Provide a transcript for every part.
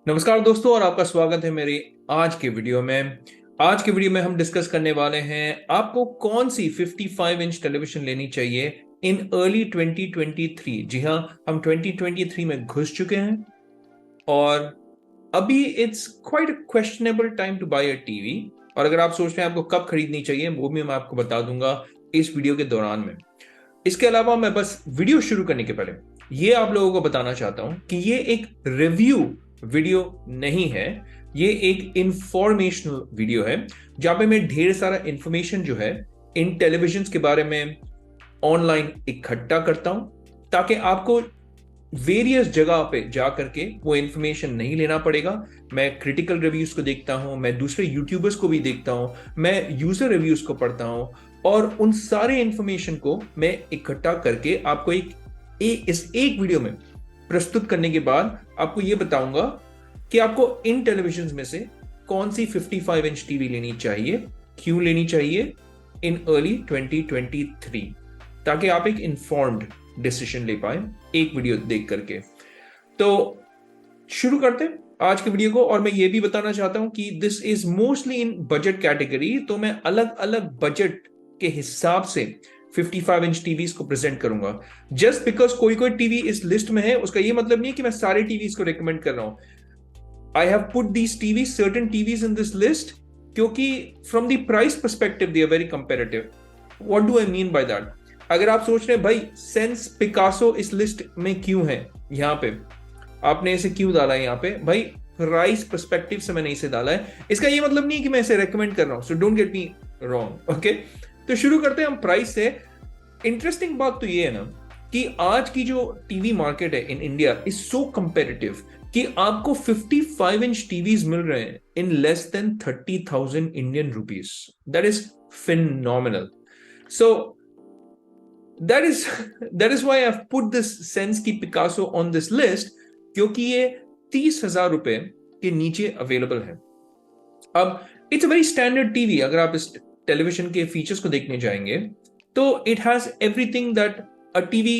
नमस्कार दोस्तों, और आपका स्वागत है मेरी आज के वीडियो में। आज के वीडियो में हम डिस्कस करने वाले हैं आपको कौन सी 55 इंच टेलीविजन लेनी चाहिए इन अर्ली 2023। जी हाँ, हम 2023 में घुस चुके हैं और अभी it's quite a questionable time to buy a TV. और अगर आप सोच रहे हैं आपको कब खरीदनी चाहिए, वो भी मैं आपको बता दूंगा इस वीडियो के दौरान में। इसके अलावा मैं बस वीडियो शुरू करने के पहले ये आप लोगों को बताना चाहता हूं कि ये एक रिव्यू वीडियो नहीं है, ये एक इंफॉर्मेशनल वीडियो है जहां पे मैं ढेर सारा इंफॉर्मेशन जो है इन टेलीविजन के बारे में ऑनलाइन इकट्ठा करता हूं, ताकि आपको वेरियस जगह पे जा करके वो इंफॉर्मेशन नहीं लेना पड़ेगा। मैं क्रिटिकल रिव्यूज को देखता हूं, मैं दूसरे यूट्यूबर्स को भी देखता हूं, मैं यूजर रिव्यूज को पढ़ता हूं और उन सारे इंफॉर्मेशन को मैं इकट्ठा करके आपको इस एक वीडियो में प्रस्तुत करने के बाद आपको यह बताऊंगा कि आपको इन टेलीविजन में से कौन सी 55 इंच टीवी लेनी चाहिए, क्यों लेनी चाहिए इन अर्ली 2023, ताकि आप एक इंफॉर्म्ड डिसीजन ले पाए एक वीडियो देख करके। तो शुरू करते हैं आज के वीडियो को। और मैं ये भी बताना चाहता हूं कि this is mostly in budget category, तो मैं अलग अलग बजट के हिसाब से 55 इंच टीवीज को प्रेजेंट करूंगा। जस्ट बिकॉज कोई कोई टीवी इस लिस्ट में है, उसका ये मतलब नहीं है कि मैं सारे टीवीज को रिकमेंड कर रहा हूं। I have put these TVs, certain TVs in this list, क्योंकि from the price perspective they are very comparative. What do I mean by that? अगर आप सोच रहे हैं भाई सेंस पिकासो इस लिस्ट में क्यों है, यहां पे आपने इसे क्यों डाला है, यहां पे भाई प्राइस पर्सपेक्टिव से मैंने इसे डाला है। इसका ये मतलब नहीं कि मैं इसे रेकमेंड कर रहा हूं, so don't get me wrong, okay. तो शुरू करते हैं हम प्राइस से। इंटरेस्टिंग बात तो ये है ना कि आज की जो टीवी मार्केट है in India is so comparative कि आपको 55 इंच टीवीज मिल रहे हैं in less than 30,000 Indian rupees. That is phenomenal. So that is why I've put this Sense की पिकासो on this list, क्योंकि ये 30,000 रुपए के नीचे अवेलेबल है। अब it's a very standard TV. अगर आप इस टेलीविजन के फीचर्स को देखने जाएंगे तो it has everything that a TV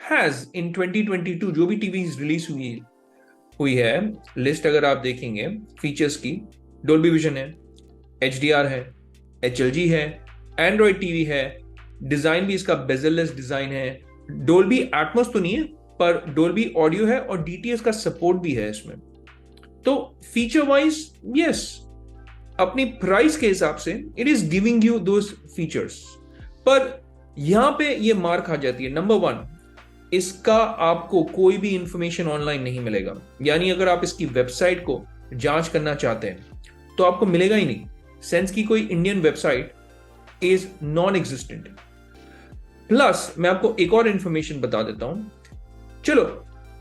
has in 2022। जो भी टीवी रिलीज हुई है, लिस्ट अगर आप देखेंगे फीचर्स की, डोल्बी विजन है, HDR है, HLG है, एंड्रॉइड टीवी है, डिजाइन भी इसका बेजललेस डिजाइन है, डोल्बी एटमॉस तो नहीं है पर डोल्बी ऑडियो है और DTS का सपोर्ट भी है इसमें। तो फीचर वाइज यस, अपनी प्राइस के हिसाब से it is giving you those features. पर यहां पे ये मार खा जाती है। नंबर 1, इसका आपको कोई भी इंफॉर्मेशन ऑनलाइन नहीं मिलेगा। यानी अगर आप इसकी वेबसाइट को जांच करना चाहते हैं तो आपको मिलेगा ही नहीं। सेंस की कोई Indian website is non existent. Plus मैं आपको एक और इंफॉर्मेशन बता देता हूं। चलो,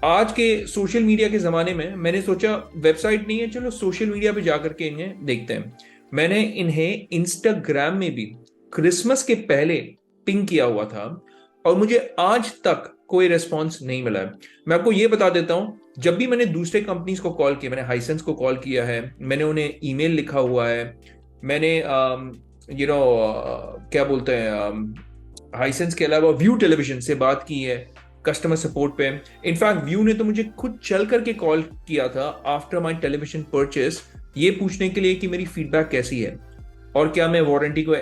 आज के सोशल मीडिया के जमाने में मैंने सोचा वेबसाइट नहीं है, चलो सोशल मीडिया पे जाकर के इन्हें देखते हैं। मैंने इन्हें इंस्टाग्राम में भी क्रिसमस के पहले पिंग किया हुआ था और मुझे आज तक कोई रिस्पॉन्स नहीं मिला है। मैं आपको यह बता देता हूं, जब भी मैंने दूसरे कंपनीज को कॉल किया, मैंने हाइसेंस को कॉल किया है, मैंने उन्हें ईमेल लिखा हुआ है, मैंने क्या बोलते हैं, हाइसेंस के अलावा व्यू टेलीविजन से बात की है कस्टमर सपोर्ट पे। इनफैक्ट व्यू ने तो मुझे खुद चल करके कॉल किया था आफ्टर माय टेलीविजन परचेस, ये पूछने के लिए कि मेरी फीडबैक कैसी है और क्या मैं वारंटी को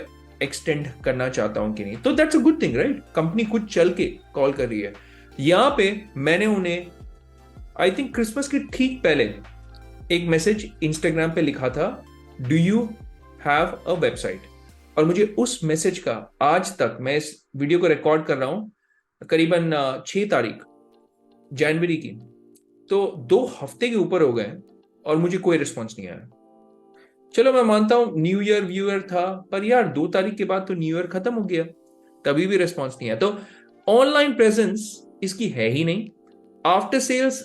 एक्सटेंड करना चाहता हूं कि नहीं। तो that's a good thing, right? Company खुद चल के कॉल कर रही है। यहां पे मैंने उन्हें आई थिंक क्रिसमस के ठीक पहले एक मैसेज इंस्टाग्राम पे लिखा था, do you have a website? और मुझे उस मैसेज का आज तक, मैं इस वीडियो को रिकॉर्ड कर रहा हूं करीबन 6 तारीख जनवरी की, तो 2 हफ्ते के ऊपर हो गए और मुझे कोई रिस्पॉन्स नहीं आया। चलो मैं मानता हूं न्यू ईयर व्यूअर था, पर यार 2 तारीख के बाद तो न्यू ईयर खत्म हो गया, तभी भी रिस्पॉन्स नहीं आया। तो ऑनलाइन प्रेजेंस इसकी है ही नहीं। After sales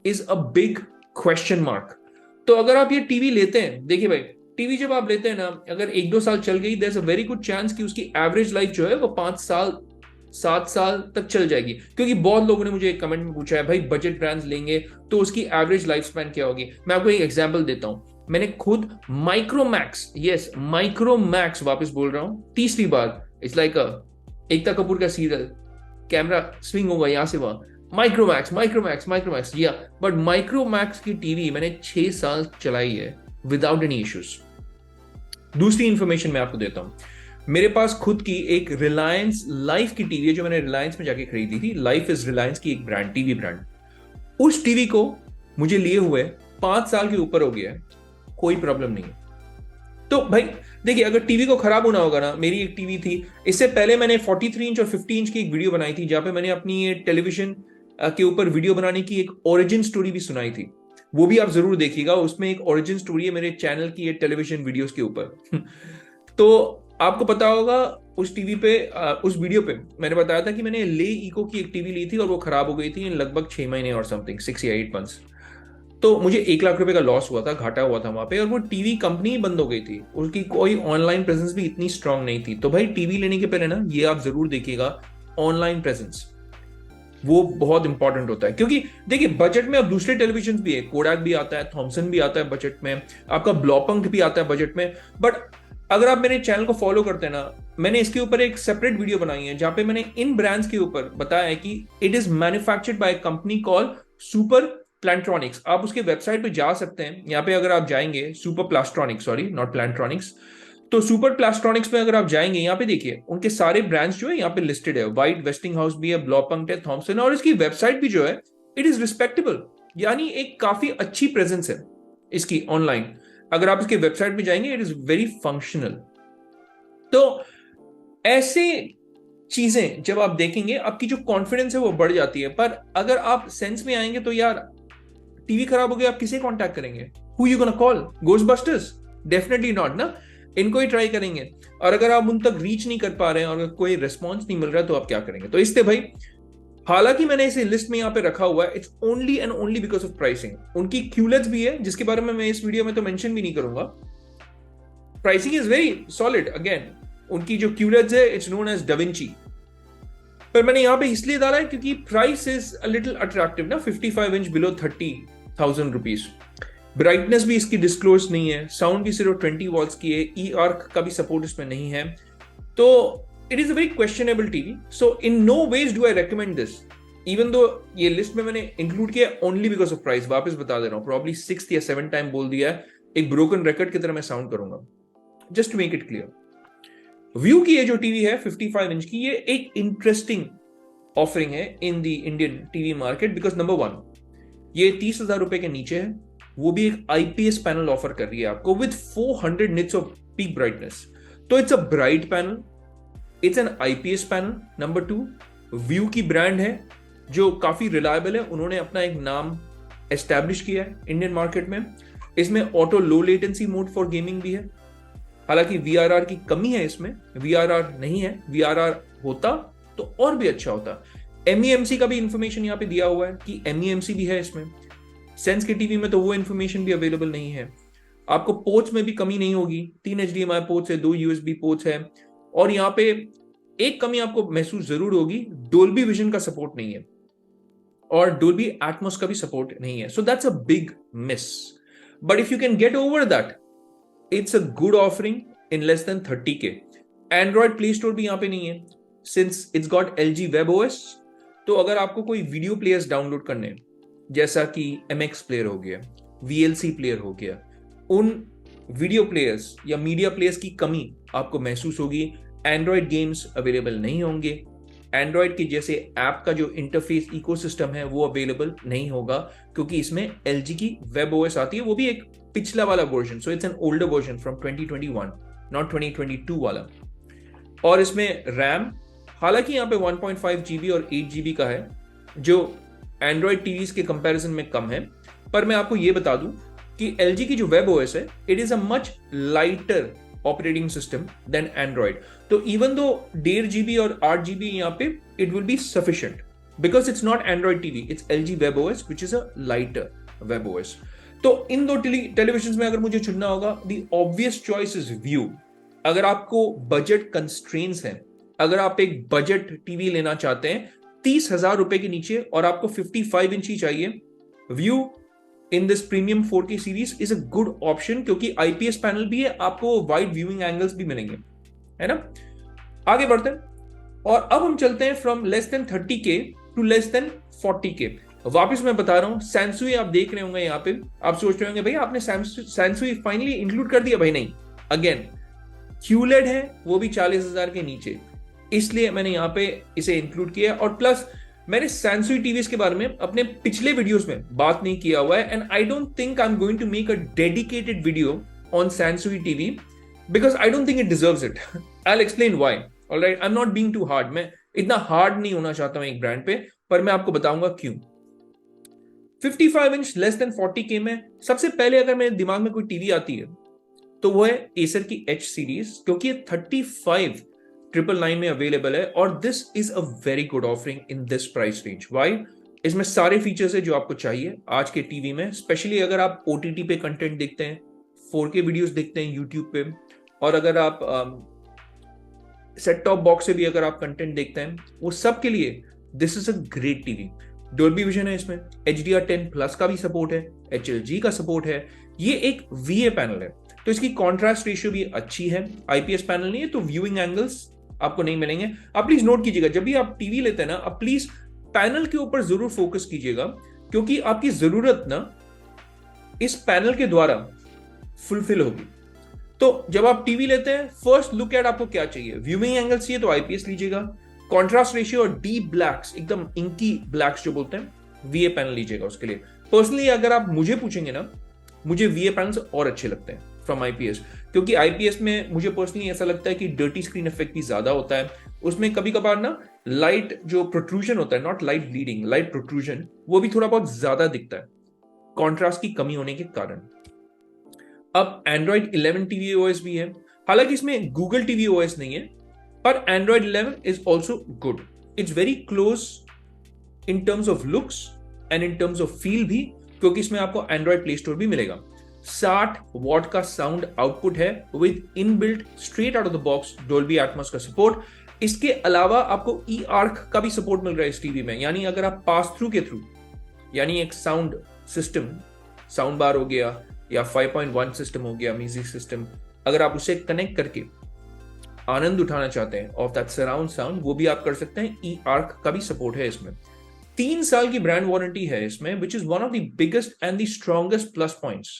is a big question mark. तो अगर आप ये टीवी लेते हैं, देखिए भाई, टीवी जब आप लेते हैं ना, अगर 1-2 साल चल गई, there is a very good chance कि उसकी एवरेज लाइफ जो है वो 5 साल 7 साल तक चल जाएगी। क्योंकि बहुत लोगों ने मुझे एक कमेंट में पूछा है, भाई बजट ब्रांड्स लेंगे तो उसकी एवरेज लाइफ स्पैन क्या होगी। मैं आपको एक एग्जांपल देता हूं। मैंने खुद माइक्रोमैक्स, यस माइक्रोमैक्स, वापस बोल रहा हूं तीसरी बार, इट्स लाइक एकता कपूर का सीरियल, कैमरा स्विंग होगा यहां से वहां। माइक्रोमैक्स माइक्रोमैक्स माइक्रोमैक्स या बट माइक्रोमैक्स की टीवी मैंने 6 साल चलाई है विदाउट एनी इश्यूज। दूसरी इंफॉर्मेशन मैं आपको देता हूं, मेरे पास खुद की एक रिलायंस लाइफ की टीवी है जो मैंने रिलायंस में जाके खरीदी थी। लाइफ इज रिलायंस की एक ब्रांड, टीवी ब्रांड। उस टीवी को मुझे लिए हुए 5 साल के ऊपर हो गया है, कोई प्रॉब्लम नहीं है। तो भाई देखिए, अगर टीवी को खराब होना होगा ना, मेरी एक टीवी थी, इससे पहले मैंने 43 इंच और 50 इंच की एक वीडियो बनाई थी जहां पे मैंने अपनी ये टेलीविजन के ऊपर वीडियो बनाने की एक ओरिजिन स्टोरी भी सुनाई थी। वो भी आप जरूर देखिएगा, उसमें एक ओरिजिन स्टोरी है मेरे चैनल की ये टेलीविजन वीडियोस के ऊपर। तो आपको पता होगा उस टीवी पे, उस वीडियो पे मैंने बताया था कि मैंने ले इको की एक टीवी ली थी और वो खराब हो गई थी इन लगभग 6 महीने और समथिंग 6 या 8 मंथ्स। तो मुझे 1 लाख रुपए का लॉस हुआ था, घाटा हुआ था वहां पे, और वो टीवी कंपनी ही बंद हो गई थी, उसकी कोई ऑनलाइन प्रेजेंस भी इतनी स्ट्रांग नहीं थी। तो भाई टीवी लेने के पहले ना ये आप जरूर देखिएगा, ऑनलाइन प्रेजेंस वो बहुत इंपॉर्टेंट होता है। क्योंकि देखिए बजट में अब दूसरे टेलीविजन भी है, कोडाक भी आता है, थॉमसन भी आता है बजट में, आपका ब्लॉपंक भी आता है बजट में। बट अगर आप मेरे चैनल को फॉलो करते हैं ना, मैंने इसके ऊपर एक सेपरेट वीडियो बनाई है जहां पे मैंने इन ब्रांड्स के ऊपर बताया है कि it is manufactured by company call super Plantronics. आप उसके वेबसाइट पे जा सकते हैं, यहाँ पे अगर आप जाएंगे, सुपर प्लास्ट्रॉनिक्स, सॉरी नॉट प्लांट्रॉनिक्स, तो सुपर प्लास्ट्रॉनिक्स में अगर आप जाएंगे, यहाँ पे देखिए उनके सारे ब्रांड्स जो है यहाँ पे लिस्टेड है। वाइट वेस्टिंग हाउस भी है, ब्लॉपंक्ट है, थॉमसन, और इसकी वेबसाइट भी जो है इट इज रिस्पेक्टेबल, यानी एक काफी अच्छी प्रेजेंस है इसकी ऑनलाइन। अगर आप इसके वेबसाइट पे जाएंगे इट इज वेरी फंक्शनल। तो ऐसे चीजें जब आप देखेंगे, आपकी जो कॉन्फिडेंस है वो बढ़ जाती है। पर अगर आप सेंस में आएंगे तो यार टीवी खराब हो गया, आप किसे कांटेक्ट करेंगे? Who you gonna call? Ghostbusters? Definitely not ना, इनको ही ट्राई करेंगे। और अगर आप उन तक रीच नहीं कर पा रहे हैं और कोई रिस्पॉन्स नहीं मिल रहा है तो आप क्या करेंगे? तो इससे भाई, हालांकि मैंने इसे लिस्ट में यहाँ पे रखा हुआ है, it's only and only because of pricing. उनकी क्यूलेट्स भी है जिसके बारे में मैं इस वीडियो में तो मेंशन भी नहीं करूंगा। Pricing is very solid. Again उनकी जो क्यूलेट्स है इट्स नोन एज डाविंची, पर मैंने यहाँ पे इसलिए डाला है क्योंकि price is a little attractive ना, 55 इंच बिलो 30,000 रुपीज। ब्राइटनेस भी इसकी डिस्क्लोज नहीं है, साउंड भी सिर्फ 20 वॉल्ट्स की है, ई आर्क का भी सपोर्ट इसमें नहीं है। तो it is a very questionable TV. So in no ways do I recommend this, even though ये लिस्ट में मैंने इंक्लूड किया ओनली बिकॉज ऑफ प्राइस। वापस बता दे रहा हूँ, प्रॉब्ली 6th या 7th टाइम बोल दिया है, एक ब्रोकन रिकॉर्ड की तरह मैं साउंड करूंगा, just to make it clear. View की ये जो टीवी है 55 इंच की, ये एक इंटरेस्टिंग ऑफरिंग है in the Indian TV market, because number 1 ये 30,000 रुपए के नीचे है, वो भी एक आईपीएस पैनल ऑफर कर रही है आपको with 400 nits of peak brightness. तो it's a bright panel, it's an IPS panel. Number 2 Vu की ब्रांड है जो काफी रिलायबल है, उन्होंने अपना एक नाम एस्टैब्लिश किया है इंडियन मार्केट में। इसमें auto low latency mode for gaming भी है, हालांकि वीआरआर की कमी है इसमें, वीआरआर नहीं है, वीआरआर होता तो और भी अच्छा होता। एमईएमसी का भी इंफॉर्मेशन यहाँ पे दिया हुआ है कि एमईएमसी भी है इसमें। सेंस के टीवी में तो वो इंफॉर्मेशन भी अवेलेबल नहीं है। आपको पोर्ट्स में भी कमी नहीं होगी, 3 HDMI पोर्ट्स है, 2 USB पोर्ट्स है, और यहाँ पे एक कमी आपको महसूस जरूर होगी, डोल्बी विजन का सपोर्ट नहीं है और डोल्बी एटमॉस का भी सपोर्ट नहीं है। So that's a big miss, but if you can get over that, it's a good offering in less than 30K। Android play store भी यहाँ पे नहीं है since it's got LG WebOS। तो अगर आपको कोई वीडियो प्लेयर्स डाउनलोड करने, जैसा कि MX प्लेयर हो गया, VLC प्लेयर हो गया, उन वीडियो प्लेयर्स या मीडिया प्लेयर्स की कमी आपको महसूस होगी। एंड्रॉइड गेम्स अवेलेबल नहीं होंगे, एंड्रॉइड के जैसे ऐप का जो इंटरफेस इकोसिस्टम है वो अवेलेबल नहीं होगा, क्योंकि इसमें LG की WebOS आती है, वो भी एक पिछला वाला version. So it's an older version from 2021, not 2022 वाला। और इसमें रैम, हालांकि यहाँ पे 1.5 GB और 8 GB का है, जो एंड्रॉइड टीवीज के कंपैरिजन में कम है। पर मैं आपको ये बता दूं कि LG की जो WebOS है, it is a much lighter operating system than Android. तो इवन दो 1.5 GB और 8 GB यहाँ पे, it will be sufficient because it's not Android TV, it's LG WebOS which is a lighter WebOS। तो इन दो television में अगर मुझे चुनना होगा, the obvious choice is view. अगर आपको बजट कंस्ट्रेंट्स हैं, अगर आप एक बजट टीवी लेना चाहते हैं 30,000 रुपए के नीचे और आपको 55 इंच ही चाहिए, view in this premium 4K series is a good option, क्योंकि आईपीएस पैनल भी है, आपको वाइड व्यूइंग एंगल्स भी मिलेंगे, है ना। आगे बढ़ते हैं और अब हम चलते हैं from less than 30K to less than 40K। वापस मैं बता रहा हूं, सैमसुई आप देख रहे होंगे यहाँ पे, आप सोच रहे होंगे भाई आपने सैमसुई फाइनली इंक्लूड कर दिया। भाई नहीं, अगेन QLED है वो भी 40,000 के नीचे, इसलिए मैंने यहाँ पे इसे इंक्लूड किया। और प्लस मैंने सैमसंग टीवीज के बारे में अपने पिछले वीडियोस में बात नहीं किया हुआ है, and I don't think I am going to make a dedicated video on Samsung TV because I don't think it deserves it. I will explain why. Alright, I am not being too hard, मैं इतना hard नहीं होना चाहता हूं एक brand पे, पर मैं आपको बताऊंगा क्यों। 55 इंच लेस देन 40K में सबसे पहले अगर मेरे दिमाग में कोई टीवी आती है तो वो है एसर की H सीरीज, क्योंकि ये 35,999 में अवेलेबल है और this is a very good offering in this price range. Why? इसमें सारे फीचर्स है जो आपको चाहिए आज के टीवी में, स्पेशली अगर आप OTT पे कंटेंट देखते हैं, 4K वीडियोस देखते हैं यूट्यूब पे, और अगर आप सेट टॉप बॉक्स से भी अगर आप कंटेंट देखते हैं, वो सब के लिए this is a great TV. Dolby Vision है इसमें, HDR10 प्लस का भी सपोर्ट है, HLG का सपोर्ट है, ये एक VA पैनल है तो इसकी कॉन्ट्रास्ट रेशियो भी अच्छी है। IPS पैनल नहीं है तो व्यूइंग एंगल्स आपको नहीं मिलेंगे। आप प्लीज नोट कीजिएगा, जब भी आप टीवी लेते हैं ना, आप प्लीज पैनल के ऊपर जरूर फोकस कीजिएगा, क्योंकि आपकी जरूरत ना इस पैनल के द्वारा फुलफिल होगी। तो जब आप टीवी लेते हैं, फर्स्ट लुक एट आपको क्या चाहिए। व्यूइंग एंगल चाहिए तो IPS लीजिएगा, कॉन्ट्रास्ट रेशियो और डीप ब्लैक्स, एकदम इंकी ब्लैक्स जो बोलते हैं, VA पैनल लीजिएगा उसके लिए। पर्सनली अगर आप मुझे पूछेंगे ना, मुझे VA पैनल्स और अच्छे लगते हैं फ्रॉम IPS, क्योंकि IPS में मुझे पर्सनली ऐसा लगता है कि डर्टी स्क्रीन इफेक्ट भी ज्यादा होता है। उसमें कभी कभार ना लाइट जो प्रोट्रूजन होता है, not light bleeding, light protrusion, वो भी थोड़ा बहुत ज्यादा दिखता है कॉन्ट्रास्ट की कमी होने के कारण। अब Android 11 tvOS भी है, हालांकि इसमें Google tvOS नहीं है, पर Android 11 is also good. It's very close in terms of looks and in terms of feel भी, क्योंकि इसमें आपको Android Play Store भी मिलेगा। 60 वॉट का साउंड आउटपुट है with inbuilt straight out of the box Dolby Atmos का support. इसके अलावा आपको eARC का भी सपोर्ट मिल रहा है इस टीवी में, यानी अगर आप पास थ्रू के थ्रू, यानी एक साउंड सिस्टम, साउंड बार हो गया या 5.1 सिस्टम हो गया, म्यूजिक सिस्टम, अगर आप उसे कनेक्ट करके आनंद उठाना चाहते हैं ऑफ दैट सराउंड साउंड, वो भी आप कर सकते हैं। eARC का भी सपोर्ट है इसमें। 3 साल की ब्रांड वारंटी है इसमें, which is one of the biggest and the strongest plus points,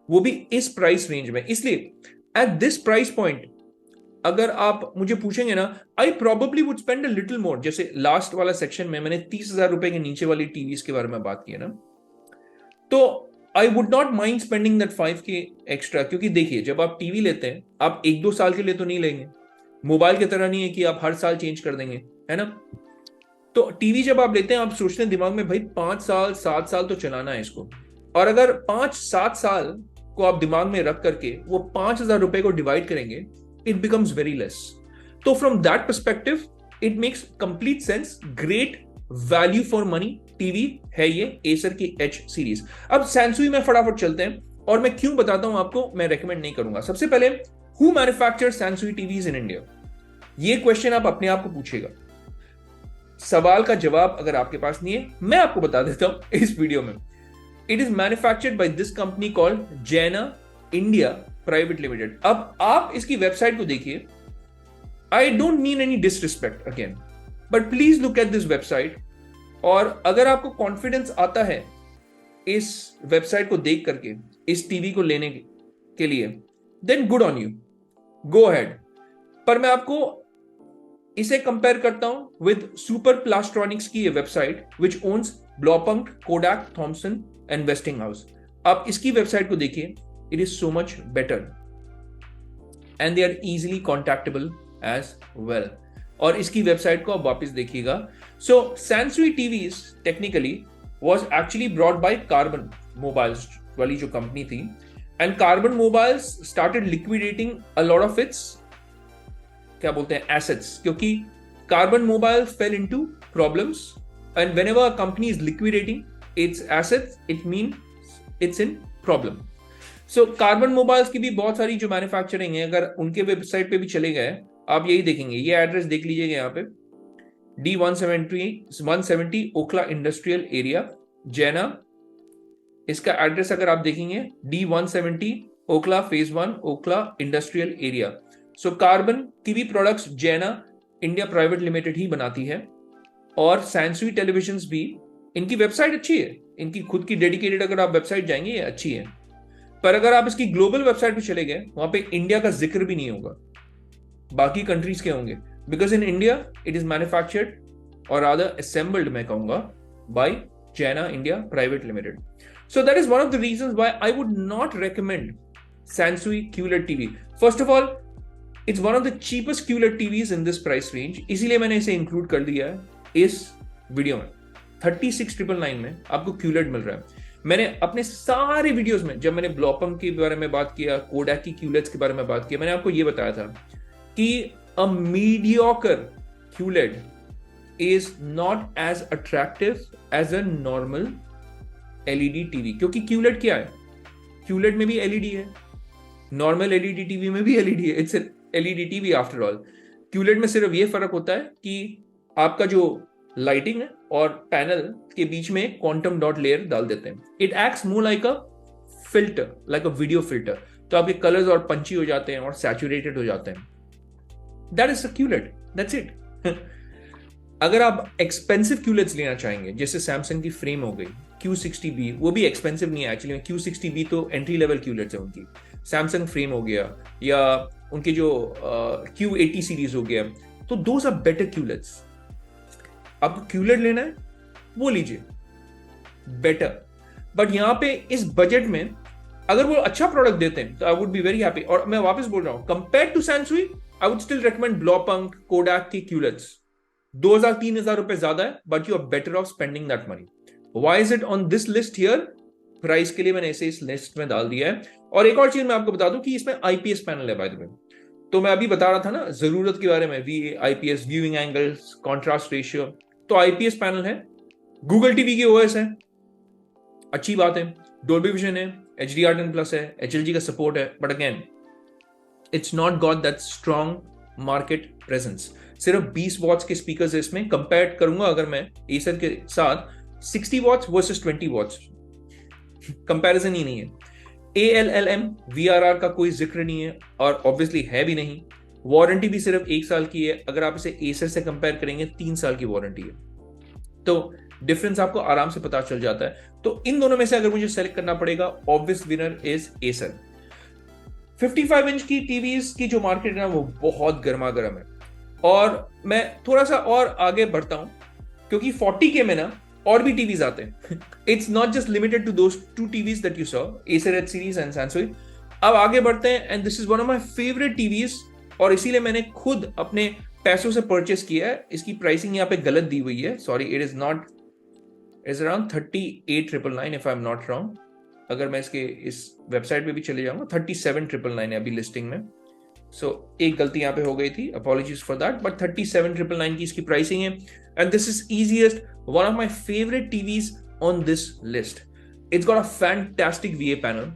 वो भी इस प्राइस रेंज में। इसलिए एट दिस प्राइस पॉइंट अगर आप मुझे पूछेंगे ना, I probably would spend a little more. जैसे लास्ट वाला सेक्शन में मैंने 30,000 रुपए के नीचे वाली टीवीज के बारे में बात की है ना, तो I would not mind spending that 5K extra, क्योंकि देखिए जब आप टीवी लेते हैं, आप 1-2 साल के लिए तो नहीं लेंगे, मोबाइल की तरह नहीं है कि आप हर साल चेंज कर देंगे, है ना। तो टीवी जब आप लेते हैं, आप सोचते हैं दिमाग में भाई 5 साल 7 साल तो चलाना है इसको, और अगर 5-7 साल को आप दिमाग में रख करके वो 5,000 रुपए को डिवाइड करेंगे, इट बिकम्स वेरी लेस। तो from that perspective it makes complete sense, great value for money TV है ये एसर की H सीरीज। अब सैमसंग में फटाफट चलते हैं और मैं क्यों बताता हूं आपको, मैं रेकमेंड नहीं करूंगा। सबसे पहले, who manufactures Samsung TVs in India, ये क्वेश्चन आप अपने आप को पूछेगा। सवाल का जवाब अगर आपके पास नहीं है, मैं आपको बता देता हूं इस वीडियो में। It is manufactured by this company called जैना इंडिया प्राइवेट लिमिटेड। अब आप इसकी वेबसाइट को देखिए, I don't mean any disrespect again, but please look at this website, और अगर आपको कॉन्फिडेंस आता है इस वेबसाइट को देख करके इस टीवी को लेने के लिए, then good on you, go ahead. पर मैं आपको इसे कंपेयर करता हूं विद सुपर प्लास्ट्रॉनिक्स की ये website, which owns Blaupunkt, Kodak, Thomson and Westinghouse. आप इसकी वेबसाइट को देखिए, it is so much better and they are easily contactable as well. और इसकी वेबसाइट को आप वापस देखिएगा। So Samsung TVs technically was actually brought by Karbonn Mobiles वाली जो कंपनी थी, and Karbonn Mobiles started liquidating a lot of its, क्या बोलते हैं, एसेट्स, क्योंकि Karbonn mobile fell into problems, and whenever a company is liquidating its assets, it means it's in problem. So carbon mobiles की भी बहुत सारी जो manufacturing है, अगर उनके वेबसाइट पे भी चले गए, आप यही देखेंगे, ये एड्रेस देख लीजिएगा यहाँ पे, D170 ओखला इंडस्ट्रियल एरिया जैना। इसका एड्रेस अगर आप देखेंगे, D170 Okhla phase 1 Okhla industrial area. So carbon की भी प्रोडक्ट्स जैना इंडिया प्राइवेट लिमिटेड ही बनाती है, और सैमसंग टेलीविजन्स भी, इनकी वेबसाइट अच्छी है, इनकी खुद की डेडिकेटेड अगर आप वेबसाइट जाएंगे ये अच्छी है, पर अगर आप इसकी ग्लोबल वेबसाइट पे चले गए वहां पे इंडिया का जिक्र भी नहीं होगा, बाकी कंट्रीज के होंगे, because in India it is manufactured और रादर असेंबल्ड मैं कहूंगा by China India private limited. So that is one of the reasons why I would not recommend Sansui QLED TV. First of all, it's one of the cheapest QLED TVs in this price range. इसीलिए मैंने इसे include कर दिया है इस video में. 36,999 में आपको QLED मिल रहा है. मैंने अपने सारे वीडियोस में, जब मैंने ब्लॉपम के बारे में बात किया, कोडैक की QLEDs के बारे में बात किया, मैंने आपको ये बताया था कि अ mediocre QLED is not as attractive as a normal LED TV. क्योंकि QLED क्या है, QLED में भी एलईडी है, नॉर्मल एलईडी टीवी में भी एलईडी है, it's LED TV after all. QLED में सिर्फ ये फर्क होता है कि आपका जो लाइटिंग है और पैनल के बीच में क्वांटम डॉट लेयर डाल देते हैं. It acts more like a filter, like a video filter. तो आपके कलर्स और पंची हो जाते हैं और सैचुरेटेड हो जाते हैं. That is a QLED, that's it. अगर आप एक्सपेंसिव QLEDs लेना चाहेंगे, जैसे सैमसंग की फ्रेम हो गई Q60B, वो भी एक्सपेंसिव नहीं है एक्चुअली. Q60B तो एंट्री लेवल QLEDs है उनकी. सैमसंग फ्रेम हो गया या उनके जो Q80 सीरीज हो गया, तो दोस आर बेटर QLEDs. आपको QLED लेना है वो लीजिए, बेटर. बट यहां पे इस बजट में अगर वो अच्छा प्रोडक्ट देते हैं तो I would be very happy. और मैं वापस बोल रहा हूं, compare to Samsung I would still recommend Blaupunkt, Kodak की QLEDs. 2,000-3,000 रुपए ज्यादा है, but you are better off spending that money. Why is it on this list here? Price के लिए मैंने इसे इस लिस्ट में डाल दिया है. और एक और चीज मैं आपको बता दूं कि इसमें आईपीएस पैनल है बाय द वे. तो मैं अभी बता रहा था ना जरूरत के बारे में, IPS, viewing angles, contrast ratio. तो आईपीएस पैनल है, गूगल टीवी की ओएस है, अच्छी बात है, डोल्बी विजन है, HDR10+ है, HLG का सपोर्ट है. But again it's not got that strong market presence. सिर्फ 20 वॉट्स के स्पीकर्स है इसमें. कंपेयर करूंगा अगर मैं एसर के साथ 60 वॉट्स वर्सेस 20 वॉट्स, कंपैरिजन ही नहीं है. ALLM VRR का कोई जिक्र नहीं है और ऑब्वियसली है भी नहीं. वारंटी भी सिर्फ 1 साल की है. अगर आप इसे एसर से कंपेयर करेंगे 3 साल की वारंटी है. तो डिफरेंस आपको आराम से पता चल जाता है. तो इन दोनों में से अगर मुझे सेलेक्ट करना पड़ेगा, obvious winner is Acer. 55 inch की टीवीज की जो मार्केट है ना वो बहुत गर्मा गर्म है. और मैं थोड़ा सा और आगे बढ़ता हूं क्योंकि 40K में ना और भी टीवीज आते हैं. It's not just limited to those 2 TVs that you saw, Acer H series and Sansui. अब आगे बढ़ते हैं and this is one of my favourite TVs और इसीलिए मैंने खुद अपने पैसों से परचेस किया है. इसकी प्राइसिंग यहाँ पे गलत दी हुई है, sorry, it is not, is around 38,999 if I am not wrong. अगर मैं इसके इस वेबसाइट पे भी चले जाऊंगा 37,999 है अभी लिस्टिंग में. सो एक गलती यहाँ पे हो गई थी, अपॉलॉजीज फॉर दैट, बट 37,999 की इसकी प्राइसिंग है. And this is easiest, one of my favorite TVs on this list. It's got a fantastic VA panel,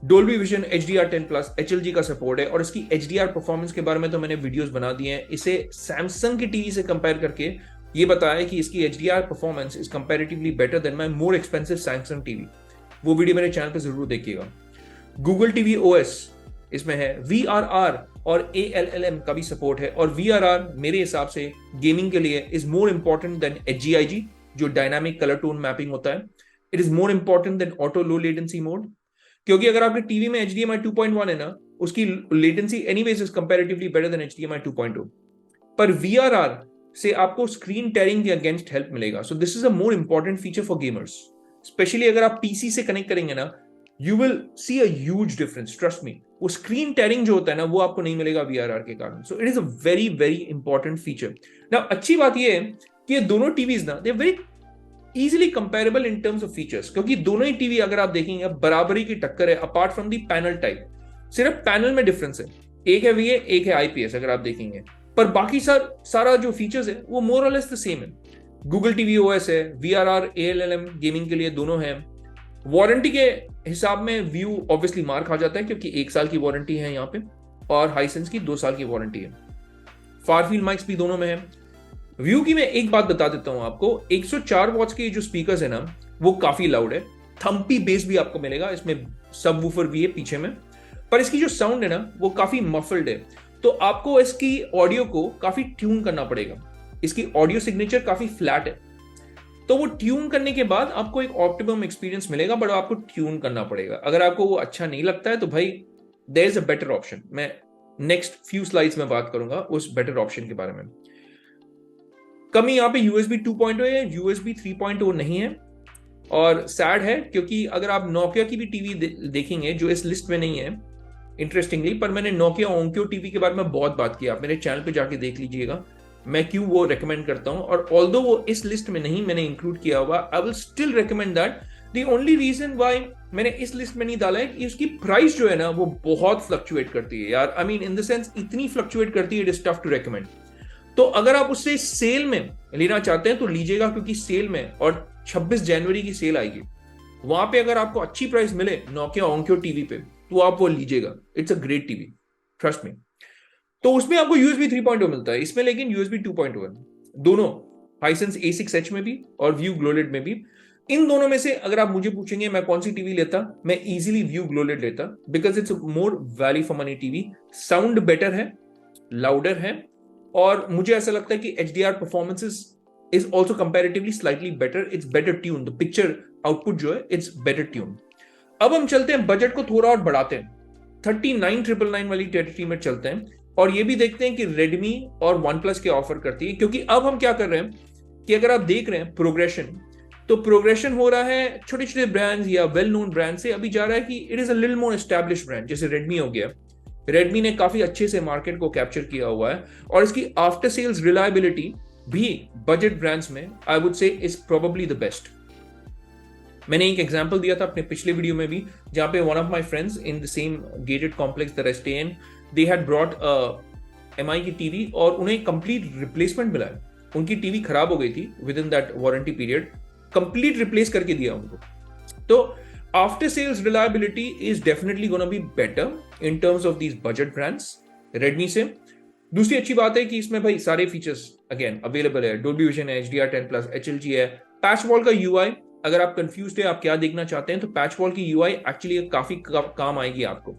Dolby Vision, HDR10+, HLG का सपोर्ट है और इसकी HDR परफॉर्मेंस के बारे में तो मैंने वीडियोस बना दिए हैं. इसे सैमसंग की टीवी से कंपेयर करके ये बताया कि इसकी HDR performance is comparatively better than my more expensive Samsung TV. वो वीडियो मेरे चैनल पे जरूर देखिएगा. गूगल टीवी OS इसमें है, VRR और ALLM का भी सपोर्ट है. और VRR मेरे हिसाब से गेमिंग के लिए is more important than HGIG, जो डायनामिक कलर टोन मैपिंग होता है. It is more important than auto low latency mode, क्योंकि अगर आपके टीवी में HDMI 2.1 है ना, उसकी latency anyways is comparatively better than HDMI 2.2. पर VRR से आपको स्क्रीन टेयरिंग के अगेंस्ट हेल्प मिलेगा. So this is a more important feature for gamers, specially अगर आप पीसी से कनेक्ट करेंगे ना, you will see a huge difference, trust me. वो स्क्रीन टेयरिंग जो होता है ना वो आपको नहीं मिलेगा VRR के कारण. So it is a very very important feature. Now अच्छी बात ये है कि ये दोनों टीवीज ना they are very easily comparable in terms of features, क्योंकि दोनों ही टीवी अगर आप देखेंगे बराबरी की टक्कर है apart from the panel type. सिर्फ पैनल में डिफरेंस है, एक है VA एक है IPS अगर आप देखेंगे, पर बाकी सारा जो फीचर्स है वो मोर और लेस द सेम है. गूगल टीवी OS है, VRR ALLM गेमिंग के लिए दोनों हैं. वारंटी के हिसाब में व्यू ऑब्वियसली मार खा जाता है क्योंकि 1 साल की वारंटी है यहाँ पे और हाइसेंस की 2 साल की वारंटी है. फारफील्ड माइक्स भी दोनों में है. व्यू की मैं एक बात बता देता हूं आपको, 104 वॉट्स के जो स्पीकर्स है ना वो काफी लाउड है. थम्पी बेस भी आपको मिलेगा इसमें, सब वूफर भी है पीछे में, पर इसकी जो साउंड है ना वो काफी मफल्ड है. तो आपको इसकी ऑडियो को काफी ट्यून करना पड़ेगा. इसकी ऑडियो सिग्नेचर काफी फ्लैट है, तो वो ट्यून करने के बाद आपको एक ऑप्टिमम एक्सपीरियंस मिलेगा, बट आपको ट्यून करना पड़ेगा। अगर आपको वो अच्छा नहीं लगता है तो भाई there is a better option. मैं नेक्स्ट फ्यू स्लाइड्स में बात करूंगा उस बेटर ऑप्शन के बारे में। कमी यहाँ पे USB 2.0 है, USB 3.0 नहीं है, और सैड है क्योंकि अगर आप नोकिया की भी टीवी देखेंगे जो इस लिस्ट में नहीं है इंटरेस्टिंगली, पर मैंने नोकिया ओंक्यो टीवी के बारे में बहुत बात की, आप मेरे चैनल पे जाके देख लीजिएगा मैं क्यों वो रेकमेंड करता हूं। और ऑल्दो वो इस लिस्ट में नहीं मैंने इंक्लूड किया हुआ, I will still recommend that. The only reason why मैंने इस लिस्ट में नहीं डाला है कि उसकी प्राइस जो है ना वो बहुत फ्लक्चुएट करती है यार, I mean in the sense इतनी फ्लक्चुएट करती है, it is tough to recommend. तो अगर आप उससे सेल में लेना चाहते हैं तो लीजिएगा, क्योंकि सेल में, और 26 जनवरी की सेल आएगी, वहां पे अगर आपको अच्छी प्राइस मिले नोकिया ओंक्यो टीवी पे तो आप वो लीजिएगा। It's a great TV, trust me. तो उसमें आपको USB 3.0 मिलता है, इसमें लेकिन USB 2.0 है, दोनों हाइसेंस A6H में भी और व्यू ग्लोलेड में भी। इन दोनों में से अगर आप मुझे पूछेंगे मैं कौन सी टीवी लेता, मैं इजीली व्यू ग्लोलेड लेता, because it's more value for money TV. Sound better है, लाउडर है, और मुझे ऐसा लगता है कि HDR performances is also comparatively slightly better, it's better tune, the picture output जो है इट्स बेटर ट्यून। अब हम चलते हैं बजट को थोड़ा और बढ़ाते हैं, 39,999 वाली टेरिटरी में चलते हैं, और ये भी देखते हैं कि रेडमी और वन प्लस के ऑफर करती है। क्योंकि अब हम क्या कर रहे हैं कि अगर आप देख रहे हैं प्रोग्रेशन, तो प्रोग्रेशन हो रहा है छोटे छोटे ब्रांड्स या वेल नोन ब्रांड से, अभी जा रहा है कि it is a little more establish brand, जैसे रेडमी हो गया। रेडमी ने काफी अच्छे से मार्केट को कैप्चर किया हुआ है, और इसकी आफ्टर सेल्स रिलायबिलिटी भी बजट ब्रांड्स में I would say is probably the best. मैंने एक एग्जांपल दिया था अपने पिछले वीडियो में भी, जहां पे one of my friends in the same gated complex that I stay in, they had brought MI की टीवी और उन्हें कंप्लीट रिप्लेसमेंट मिला है। उनकी टीवी खराब हो गई थी within that warranty period, complete replace करके दिया उनको। तो after sales reliability is definitely gonna be better in terms of these budget brands Redmi से। दूसरी अच्छी बात है कि इसमें भाई सारे फीचर्स अगेन अवेलेबल है, डोल्बी विजन है, HDR10+, HLG है, पैच वॉल का UI, अगर आप कंफ्यूज्ड है आप क्या देखना चाहते हैं तो पैच वॉल की UI एक्चुअली काफी काम आएगी आपको।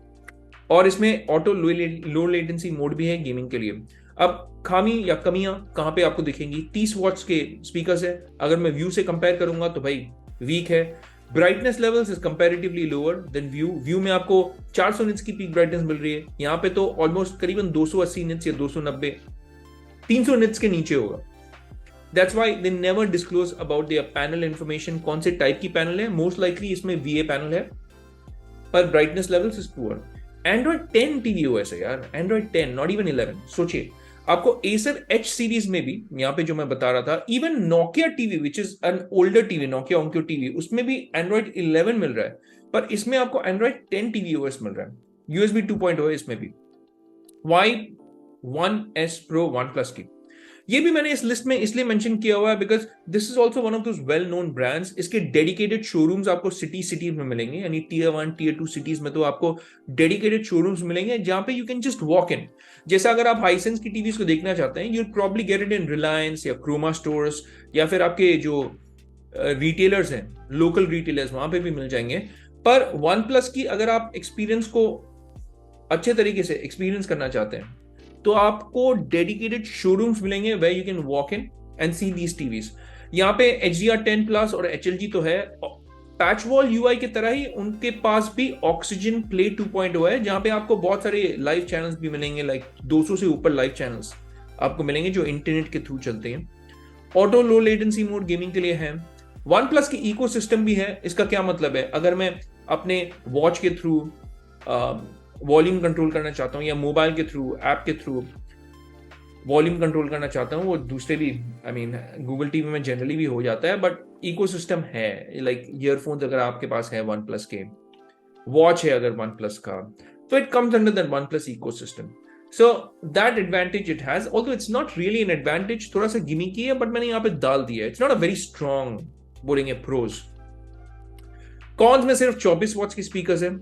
और इसमें ऑटो लो लेटेंसी मोड भी है गेमिंग के लिए। अब खामी या कमियां कहां पे आपको दिखेंगी, 30 वॉट्स के स्पीकर्स है, अगर मैं व्यू से कंपेयर करूंगा तो भाई वीक है। Brightness levels is comparatively lower than view में आपको 400 निट्स की पीक ब्राइटनेस मिल रही है, यहाँ पे तो ऑलमोस्ट करीबन 280 निट्स या 290, 300 निट्स के नीचे होगा। That's why they never disclose about their panel information, कौन से टाइप की पैनल है, मोस्ट लाइकली इसमें VA पैनल है, पर brightness levels is poor. Android 10 tvOS है यार, Android 10 नॉट इवन 11। सोचिए आपको Acer H सीरीज में भी, यहाँ पे जो मैं बता रहा था, even Nokia TV which is an older TV, Nokia Onkyo TV, उसमें भी Android 11 मिल रहा है, पर इसमें आपको Android 10 tvOS मिल रहा है, USB 2.0 है इसमें भी। Y1S Pro OnePlus की, ये भी मैंने इस लिस्ट में इसलिए मेंशन किया हुआ है because this is also one of those well known brands. इसके डेडिकेटेड शोरूम्स आपको सिटी में मिलेंगे, यानी Tier 1 Tier 2 सिटीज में तो आपको डेडिकेटेड शोरूम्स मिलेंगे जहां पे you can just walk in. जैसा अगर आप हाइसेंस की टीवीज को देखना चाहते हैं, you probably get it in Reliance या क्रोमा स्टोर्स, या फिर आपके जो रिटेलर्स हैं, लोकल रिटेलर्स, वहां पे भी मिल जाएंगे। पर वन प्लस की अगर आप एक्सपीरियंस को अच्छे तरीके से एक्सपीरियंस करना चाहते हैं तो आपको डेडिकेटेड शोरूम्स मिलेंगे where you can walk in and see these TVs. यहाँ पे HDR10+ और HLG तो है, पैच वॉल UI की तरह ही उनके पास भी ऑक्सीजन प्ले 2.0 है, जहां पे आपको बहुत सारे लाइव चैनल्स भी मिलेंगे, लाइक 200 से ऊपर लाइव चैनल्स आपको मिलेंगे जो इंटरनेट के थ्रू चलते हैं। Auto low latency mode gaming के लिए है। वन प्लस की इकोसिस्टम भी है। इसका क्या मतलब है, अगर मैं अपने वॉच के थ्रू वॉल्यूम कंट्रोल करना चाहता हूँ या मोबाइल के थ्रू, ऐप के थ्रू वॉल्यूम कंट्रोल करना चाहता हूँ, वो दूसरे भी गूगल टीवी में जनरली भी हो जाता है, बट इकोसिस्टम है, लाइक ईयरफोन्स अगर आपके पास है वन प्लस के, वॉच है अगर वन प्लस का, तो it comes under that one plus ecosystem. So that advantage it has, although it's not really an advantage, थोड़ा सा गिमिकी है, बट मैंने यहाँ पे डाल दिया है। It's not a very strong बोलेंगे प्रोज। कॉन्स में सिर्फ 24 वॉट्स की स्पीकर्स है,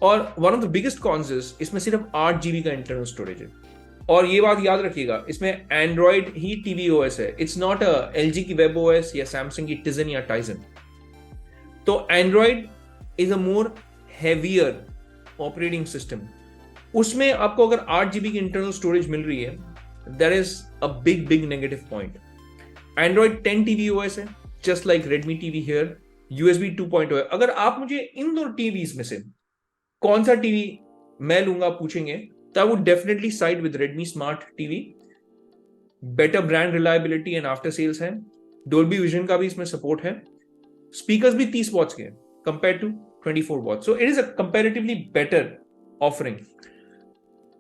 और one of the biggest cons is इसमें सिर्फ 8 GB का इंटरनल स्टोरेज है। और ये बात याद रखिएगा, इसमें एंड्रॉइड ही tvOS है, इट्स नॉट LG की WebOS या सैमसंग की Tizen या Tizen। तो Android is a more heavier operating system. उसमें आपको अगर 8 GB की इंटरनल स्टोरेज मिल रही है That is a big negative point. Android 10 TV OS है, just like Redmi TV here. USB 2.0 है. अगर आप मुझे इन दो टीवीज में से कौन सा टीवी मैं लूंगा पूछेंगे, तो I would definitely side with Redmi Smart TV. Better brand reliability and after sales है. डोल्बी विजन का भी इसमें सपोर्ट है. स्पीकर्स भी 30 वॉट्स के compare to 24 watts. So it is a comparatively better offering.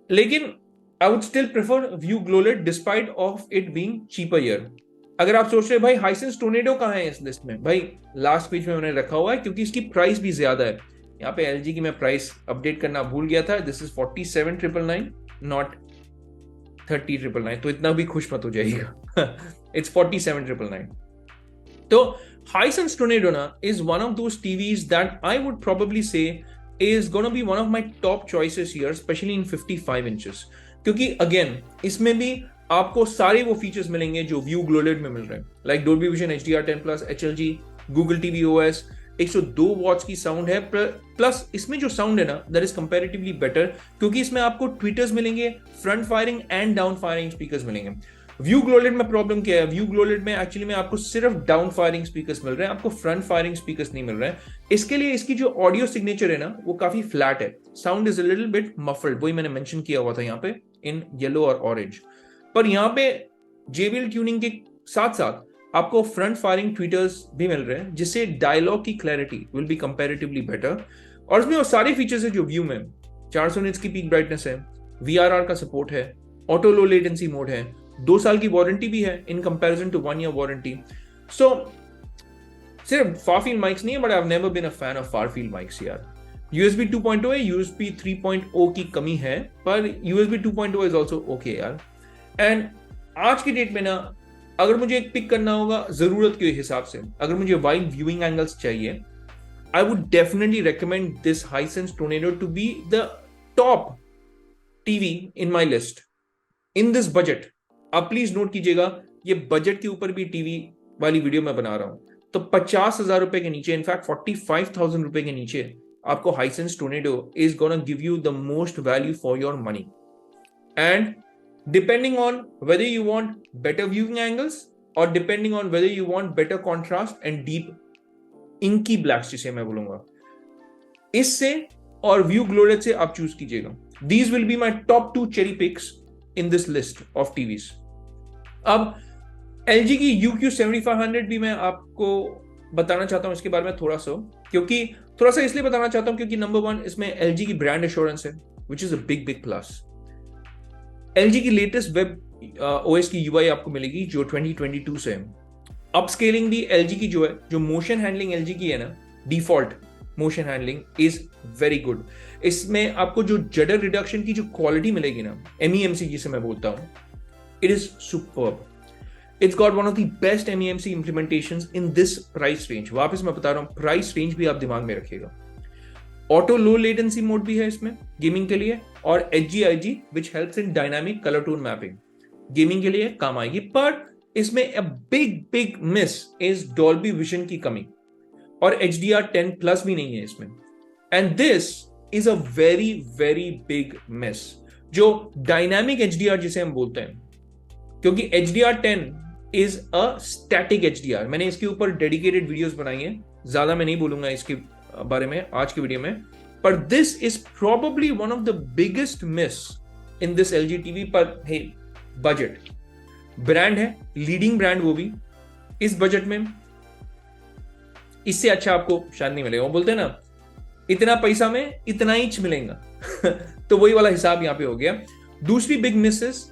लेकिन I would still prefer Vu GloLED despite of it being cheaper year. अगर आप सोच रहे हैं भाई हाइसेंस टोर्नेडो कहां है इस लिस्ट में, भाई लास्ट पेज में मैंने रखा हुआ है क्योंकि इसकी प्राइस भी ज्यादा है. यहाँ पे एलजी की मैं प्राइस अपडेट करना भूल गया था. This is 47,999 not 30,999. तो इतना भी खुश मत हो जाइएगा. इट्स 47,999. तो Hisense Tornado na is one of those TVs that I would probably say is gonna be one of my top choices here, especially in 55 inches. क्योंकि again इसमें भी आपको सारे वो फीचर्स मिलेंगे जो व्यू ग्लोलेट में मिल रहे हैं, like Dolby Vision HDR10+, HLG, Google TV OS, 102 watts की साउंड है. प्लस इसमें जो साउंड है ना दैट इज कंपैरेटिवली बेटर, क्योंकि इसमें आपको ट्विटर्स मिलेंगे, front firing and down firing speakers मिलेंगे. व्यू ग्लोलेट में प्रॉब्लम क्या है, व्यू ग्लोलेट में एक्चुअली में आपको सिर्फ डाउन फायरिंग स्पीकर्स मिल रहे हैं, आपको फ्रंट फायरिंग स्पीकर्स नहीं मिल रहे हैं. इसके लिए इसकी जो ऑडियो सिग्नेचर है ना वो काफी फ्लैट है. Sound is a little bit muffled, वही मैंने मेंशन किया हुआ था यहाँ पे इन येलो और ऑरेंज. पर यहाँ पे JBL ट्यूनिंग के साथ साथ आपको फ्रंट फायरिंग ट्वीटर्स भी मिल रहे हैं, जिससे डायलॉग की clarity will be comparatively better. और इसमें वो सारे फीचर्स है जो व्यू में 400 निट्स की पीक ब्राइटनेस है, VRR का सपोर्ट है, ऑटो लो लेटेंसी मोड है, 2 साल की वारंटी भी है in comparison to 1 year warranty. So सिर्फ फार फील्ड माइक्स नहीं है, but I have never been a fan of far field mics यार. USB 2.0 है, USB 3.0 की कमी है, पर USB 2.0 इज ऑल्सो ओके यार. एंड आज की डेट में ना अगर मुझे एक पिक करना होगा जरूरत के हिसाब से, अगर मुझे वाइड व्यूइंग एंगल्स चाहिए, I would definitely recommend this Hisense Tornado to be the top TV in my list in this budget. आप प्लीज नोट कीजिएगा, ये बजट के ऊपर भी टीवी वाली वीडियो मैं बना रहा हूं. तो 50,000 रुपए के नीचे, इनफैक्ट 45,000 रुपए के नीचे आपको Hisense Tornado is gonna give you the most value for your money. And depending on whether you want better viewing angles or depending on whether you want better contrast and deep inky blacks, जिसे मैं बोलूंगा, इससे और view ग्लोलेट से आप choose कीजिएगा. These will be my top 2 cherry picks in this list of TVs. अब LG की UQ7500 भी मैं आपको बताना चाहता हूं इसके बारे में थोड़ा सा इसलिए बताना चाहता हूं क्योंकि नंबर 1 इसमें LG की ब्रांड एश्योरेंस है, which is a big plus. LG की लेटेस्ट वेब OS की UI आपको मिलेगी जो 2022 से है. अपस्केलिंग भी LG की जो है, जो मोशन हैंडलिंग LG की है ना, default motion handling is very good. इसमें आपको जो जडर रिडक्शन की जो क्वालिटी मिलेगी ना, MEMC जिसे मैं बोलता हूं, it is superb. It's got one of the best MEMC implementations in this price range. वापस मैं बता रहा हूं, प्राइस रेंज भी आप दिमाग में रखिएगा. ऑटो लो लेटेंसी मोड भी है इसमें गेमिंग के लिए, और HGIG which helps in dynamic color tone mapping gaming के लिए काम आएगी. पर इसमें a big miss is Dolby Vision की कमी, और HDR10+ भी नहीं है इसमें. And this is a very big miss, जो dynamic HDR जिसे हम बोलते हैं, क्योंकि HDR10 is a static HDR. मैंने इसके ऊपर डेडिकेटेड वीडियोस बनाई है, ज्यादा मैं नहीं बोलूंगा इसके बारे में आज की वीडियो में. पर this is probably one of the biggest miss in this LG TV. पर हे, बजट ब्रांड है, लीडिंग ब्रांड, वो भी इस बजट में, इससे अच्छा आपको शायद नहीं मिलेगा. वो बोलते हैं ना, इतना पैसा में इतना ही मिलेगा. तो वही वाला हिसाब यहां पे हो गया. दूसरी big miss is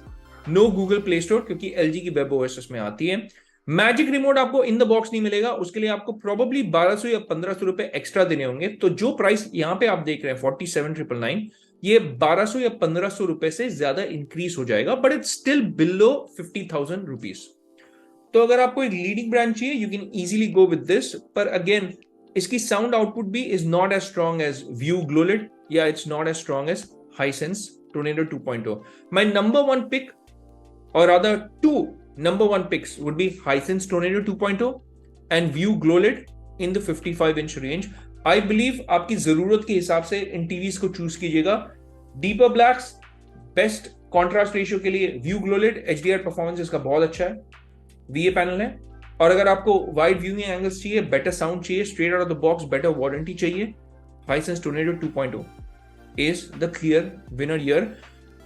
no Google Play Store, क्योंकि LG की वेब OS उसमें आती है. मैजिक रिमोट आपको इन द बॉक्स नहीं मिलेगा, उसके लिए आपको प्रोबेबली 1200 या 1500 रुपए एक्स्ट्रा देने होंगे. तो जो प्राइस यहां पे आप देख रहे हैं 47,999, ये 1200 या 1500 रुपए से ज्यादा इंक्रीज हो जाएगा, but it's still below 50,000 rupees. तो अगर आपको एक लीडिंग ब्रांड चाहिए, you can easily go with this. पर अगेन इसकी साउंड आउटपुट भी is not as strong as Vu GloLED, या it's not as strong as Hisense Tornado 2.0. My number 1 pick, or rather 2 number 1 picks would be Hisense Tornado 2.0 and View GlowLED in the 55-inch range. I believe आपकी जरूरत के हिसाब से इन TVs को choose कीजिएगा. Deeper blacks best contrast ratio के लिए view ग्लोलेट HDR performance इसका बहुत अच्छा है, VA पैनल है। और अगर आपको वाइड व्यूइंग एंगल्स चाहिए, बेटर साउंड चाहिए, straight out of the box better warranty चाहिए, Hisense Tornado 2.0 is the clear winner here।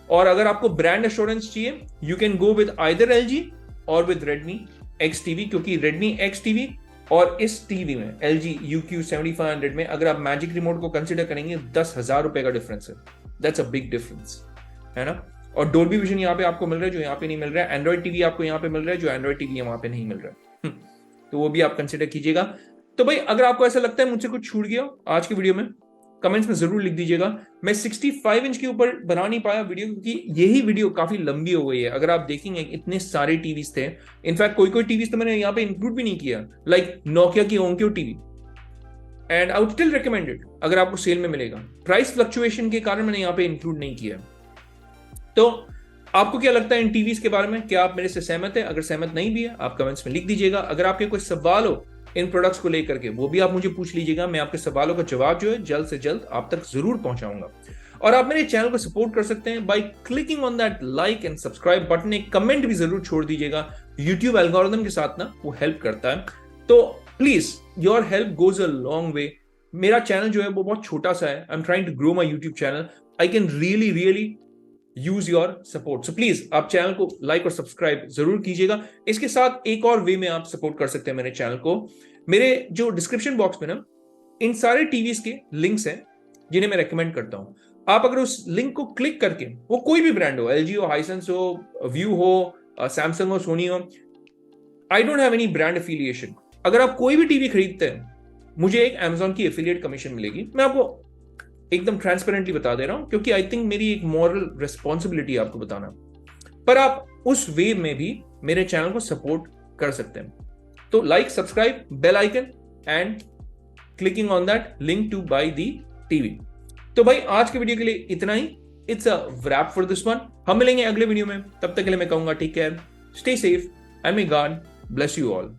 और अगर आपको ब्रांड एश्योरेंस चाहिए, you can go with either LG और विद Redmi X TV, क्योंकि Redmi X TV और इस टीवी में LG UQ 7500 में अगर आप मैजिक रिमोट को कंसिडर करेंगे 10,000 रुपए का डिफरेंस है। दैट्स अ बिग डिफरेंस, है ना। और डोल्बी विजन यहाँ पे आपको मिल रहा है जो यहाँ पे नहीं मिल रहा है, एंड्रॉइड टीवी आपको यहाँ पे मिल रहा है जो एंड्रॉइड टीवी वहां पे नहीं मिल रहा है। तो वो भी आप कंसिडर कीजिएगा। तो भाई अगर आपको ऐसा लगता है मुझसे कुछ छूट गया आज की वीडियो में, कमेंट्स में जरूर लिख दीजिएगा। मैं 65 इंच के ऊपर बना नहीं पाया वीडियो क्योंकि यही वीडियो काफी लंबी हो गई है। अगर आप देखेंगे इतने सारे टीवीज थे, इनफैक्ट कोई टीवीज तो मैंने यहाँ पे इंक्लूड भी नहीं किया, लाइक नोकिया की Onkyo TV, and I would still recommend it अगर आपको सेल में मिलेगा। प्राइस फ्लक्चुएशन के कारण मैंने यहाँ पे इंक्लूड नहीं किया। तो आपको क्या लगता है इन टीवीज के बारे में? क्या आप मेरे से सहमत है? अगर सहमत नहीं भी है आप कमेंट्स में लिख दीजिएगा। अगर आपके कोई सवाल हो इन प्रोडक्ट्स को लेकर के, वो भी आप मुझे पूछ लीजिएगा। मैं आपके सवालों का जवाब जो है जल्द से जल्द आप तक जरूर पहुंचाऊंगा। और आप मेरे चैनल को सपोर्ट कर सकते हैं by clicking on that like and subscribe button. एक कमेंट भी जरूर छोड़ दीजिएगा, यूट्यूब एल्गोरिथम के साथ ना वो हेल्प करता है। तो please your help goes a long way. मेरा चैनल जो है वो बहुत छोटा सा है, I am trying to grow my YouTube channel. I can really use your support. So please आप चैनल को लाइक और सब्सक्राइब जरूर कीजिएगा। इसके साथ एक और वे में आप सपोर्ट कर सकते हैं मेरे चैनल को। मेरे जो डिस्क्रिप्शन बॉक्स में ना इन सारे टीवीज के लिंक्स हैं जिन्हें मैं रेकमेंड करता हूं। आप अगर उस लिंक को क्लिक करके, वो कोई भी ब्रांड हो, LG हो, Hisense हो, व्यू हो, सैमसंग हो, सोनी हो, I don't have any brand affiliation. अगर आप कोई भी टीवी खरीदते हैं मुझे एक Amazon की एफिलिएट कमीशन मिलेगी। मैं आपको एकदम ट्रांसपेरेंटली बता दे रहा हूं क्योंकि आई थिंक मेरी एक मॉरल रिस्पॉन्सिबिलिटी आपको बताना। पर आप उस वे में भी मेरे चैनल को सपोर्ट कर सकते हैं। तो like, subscribe, bell icon and clicking on that link to buy the TV. तो भाई आज के वीडियो के लिए इतना ही। It's a wrap for this one. हम मिलेंगे अगले वीडियो में, तब तक के लिए मैं कहूंगा take care, stay safe and may God bless you all.